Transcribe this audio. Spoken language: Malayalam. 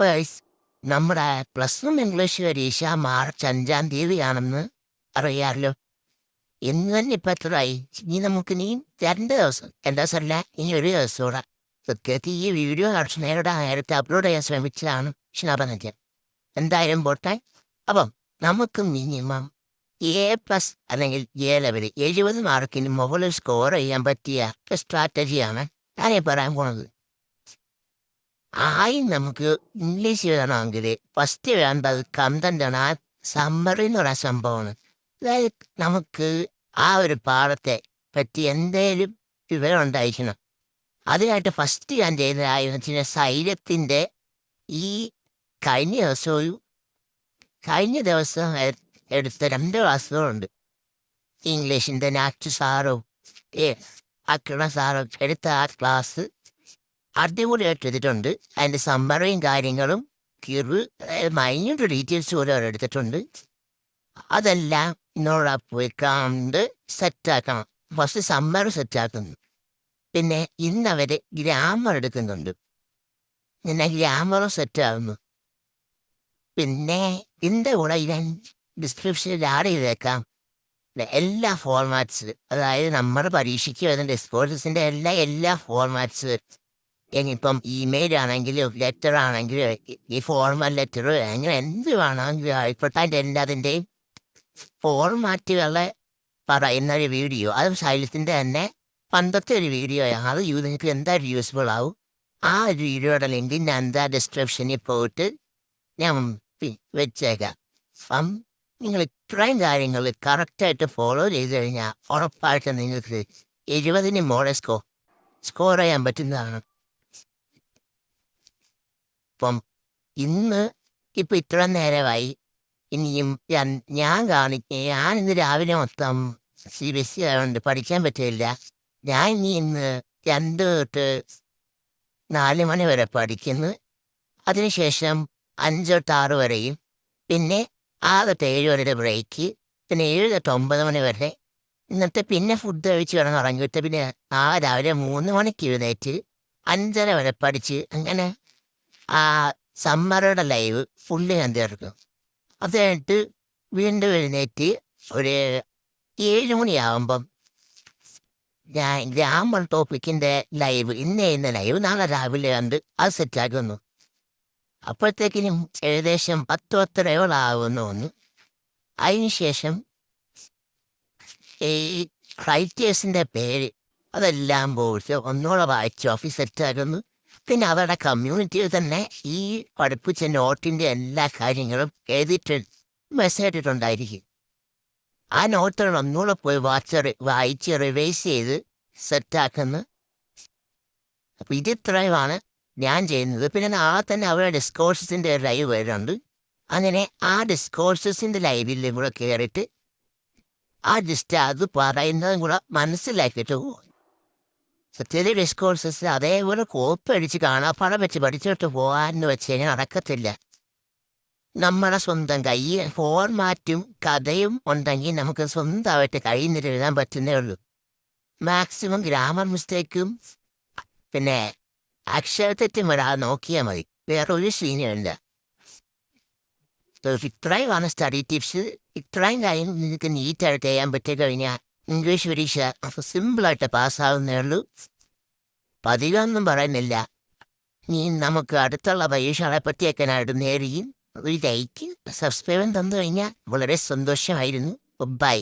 ഗൈസ്, നമ്മുടെ +1 ഇംഗ്ലീഷ് പരീക്ഷ മാർച്ച് 5-ാം തീയതിയാണെന്ന് അറിയാമല്ലോ. ഇന്ന് തന്നെ ഇപ്പം എത്രയായി? ഇനി നമുക്കിനി 2 ദിവസം, 2 ദിവസമല്ല, ഇനി 1 ദിവസം കൂടെ. സത്യത്തിൽ ഈ വീഡിയോ നേരത്തെ അപ്ലോഡ് ചെയ്യാൻ ശ്രമിച്ചതാണ്, പക്ഷെ നടന്നില്ല. എന്തായാലും പോട്ടെ. അപ്പം നമുക്ക് മിനിമം A+ അല്ലെങ്കിൽ A ലെവൽ 70 മാർക്കിന് മുകളിൽ സ്കോർ ചെയ്യാൻ പറ്റിയ സ്ട്രാറ്റജിയാണ് ഞാനീ പറയാൻ പോണത്. നമുക്ക് ഇംഗ്ലീഷ് വേണമെങ്കിൽ ഫസ്റ്റ് വേണ്ടത് കണ്ടന്റാണ്. ആ സമ്മറി എന്ന് പറയുന്ന സംഭവമാണ്. അതായത് നമുക്ക് ആ ഒരു പാഠത്തെ പറ്റി എന്തേലും വിവരം ഉണ്ടായിരിക്കണം. അതിനായിട്ട് ഫസ്റ്റ് ഞാൻ ചെയ്തതായെന്ന് വെച്ചാൽ സൈലത്തിൻ്റെ ഈ കഴിഞ്ഞ ദിവസം എടുത്ത 2 ക്ലാസ്സുകളുണ്ട്. ഇംഗ്ലീഷിൻ്റെ നാറ്റ് സാറും അക്കണ സാറും എടുത്ത ആ ക്ലാസ് അടിപൊളിയായിട്ട് എടുത്തിട്ടുണ്ട്. അതിൻ്റെ സമ്മറിയും കാര്യങ്ങളും മൈന്യൂട്ട് ഡീറ്റെയിൽസ് പോലും അവർ എടുത്തിട്ടുണ്ട്. അതെല്ലാം ഇന്നോടെ പോയി കണ്ട് സെറ്റാക്കണം. First summary സെറ്റാക്കുന്നു. പിന്നെ ഇന്നവർ ഗ്രാമർ എടുക്കുന്നുണ്ട്. പിന്നെ ഗ്രാമറും സെറ്റാകുന്നു. പിന്നെ ഇതിൻ്റെ കൂടെ ഞാൻ ഡിസ്ക്രിപ്ഷനിൽ ആഡ് ചെയ്തേക്കാം എല്ലാ ഫോർമാറ്റ്സ്. അതായത് നമ്മുടെ പരീക്ഷയ്ക്ക് വരുന്ന ഡിസ്കോഴ്സസിൻ്റെ എല്ലാ ഫോർമാറ്റ്സ്. ഇനിയിപ്പം ഇമെയിൽ ആണെങ്കിലും ലെറ്റർ ആണെങ്കിലും ഈ ഫോർമൽ ലെറ്റർ അങ്ങനെ എന്ത് വേണമെങ്കിലും ആയിക്കോട്ടെ, അതിൻ്റെ എല്ലാത്തിൻ്റെയും ഫോർമാറ്റുകളെ പറയുന്ന ഒരു വീഡിയോ. അത് ശൈലത്തിൻ്റെ തന്നെ പണ്ടത്തെ ഒരു വീഡിയോയാണ്. അത് നിങ്ങൾക്ക് എന്തായാലും യൂസ്ഫുൾ ആവും. ആ ഒരു വീഡിയോയുടെ ലിങ്ക് ഞാൻ എന്താ ഡിസ്ക്രിപ്ഷനിൽ പോയിട്ട് ഞാൻ വെച്ചേക്കാം. അപ്പം നിങ്ങൾ ഇത്രയും കാര്യങ്ങൾ കറക്റ്റായിട്ട് ഫോളോ ചെയ്ത് കഴിഞ്ഞാൽ ഉറപ്പായിട്ട് നിങ്ങൾക്ക് 70-ന് മുകളിൽ സ്കോർ ചെയ്യാൻ പറ്റുന്നതാണ്. ഇപ്പം ഇപ്പം ഇത്ര നേരമായി. ഇനിയും ഞാനിന്ന് രാവിലെ മൊത്തം CBSE ആയതുകൊണ്ട് പഠിക്കാൻ പറ്റില്ല. ഞാൻ ഇന്ന് 2 തൊട്ട് 4 മണി വരെ പഠിക്കുന്നു. അതിനുശേഷം 5 തൊട്ട് 6 വരെയും, പിന്നെ 6 തൊട്ട് 7 വരെ ബ്രേക്ക്, പിന്നെ 7 തൊട്ട് 9 മണി വരെ. എന്നിട്ട് പിന്നെ ഫുഡ് കഴിച്ച് കിടന്ന് ഉറങ്ങിയിട്ട് പിന്നെ രാവിലെ 3 മണിക്ക് എഴുന്നേറ്റ് 5:30 വരെ പഠിച്ച് അങ്ങനെ ആ സമ്മറുടെ ലൈവ് ഫുള്ള് ഞാൻ തീർക്കും. അത് കഴിഞ്ഞിട്ട് വീണ്ടും എഴുന്നേറ്റ് ഒരു 7 മണിയാകുമ്പം ഞാൻ ഗ്രാമർ ടോപ്പിക്കിൻ്റെ ലൈവ്, ഇന്ന ലൈവ് നാളെ രാവിലെ കണ്ട് അത് സെറ്റാക്കുന്നു. അപ്പോഴത്തേക്കിനും ഏകദേശം 10-10:30 ഒന്ന്. അതിനുശേഷം ഈ റൈറ്റേഴ്സിൻ്റെ പേര് അതെല്ലാം പോയിട്ട് ഒന്നുകൂടെ വായിച്ച് ഓഫീസ് സെറ്റാക്കുന്നു. പിന്നെ അവരുടെ കമ്മ്യൂണിറ്റിയിൽ തന്നെ ഈ പഠിപ്പിച്ച നോട്ടിൻ്റെ എല്ലാ കാര്യങ്ങളും എഴുതിയിട്ട് മെസ്സേജിട്ടുണ്ടായിരിക്കും. ആ നോട്ടുകൾ ഒന്നുകൂടെ പോയി വായിച്ച് റിവൈസ് ചെയ്ത് സെറ്റാക്കുന്നു. അപ്പം ഇത്രയുമാണ് ഞാൻ ചെയ്യുന്നത്. പിന്നെ നാളെ തന്നെ അവരുടെ ഡിസ്കോഴ്സസിൻ്റെ ലൈവ് വരുന്നുണ്ട്. അങ്ങനെ ആ ഡിസ്കോഴ്സസിൻ്റെ ലൈവിൽ കൂടെ കയറിയിട്ട് അത് പറയുന്നതും കൂടെ മനസ്സിലാക്കിയിട്ട് പോകും. സത്യത്തിൽ ഡിസ്കോഴ്സസ് അതേപോലെ കോപ്പി അടിച്ച് കാണാപ്പാടം വെച്ച് പഠിച്ചിട്ട് പോകാമെന്ന് വെച്ച് കഴിഞ്ഞാൽ നടക്കത്തില്ല. നമ്മുടെ സ്വന്തം കയ്യിൽ ഫോർമാറ്റും കഥയും ഉണ്ടെങ്കിൽ നമുക്ക് സ്വന്തമായിട്ട് കഴിയുന്നിട്ട് എഴുതാൻ പറ്റുന്നേ ഉള്ളൂ. മാക്സിമം ഗ്രാമർ മിസ്റ്റേക്കും പിന്നെ അക്ഷരത്തെറ്റും വരാതെ നോക്കിയാൽ മതി. വേറെ ഒരു സീനുമില്ല. ഇത്രയുമാണ് സ്റ്റഡി ടിപ്സ്. ഇത്രയും കാര്യം നിങ്ങൾക്ക് നീറ്റായിട്ട് ചെയ്യാൻ പറ്റി കഴിഞ്ഞാൽ ഇംഗ്ലീഷ് പരീക്ഷ സിമ്പിളായിട്ട് പാസ്സാവുന്നേ ഉള്ളൂ. അധികമൊന്നും പറയുന്നില്ല. ഇനി നമുക്ക് അടുത്തുള്ള പരീക്ഷകളെ പറ്റിയൊക്കെ നേടുന്നതായിരിക്കും. ഒരു ലൈക്ക് സബ്സ്ക്രൈബും തന്നു കഴിഞ്ഞാൽ വളരെ സന്തോഷമായിരുന്നു. ബൈ.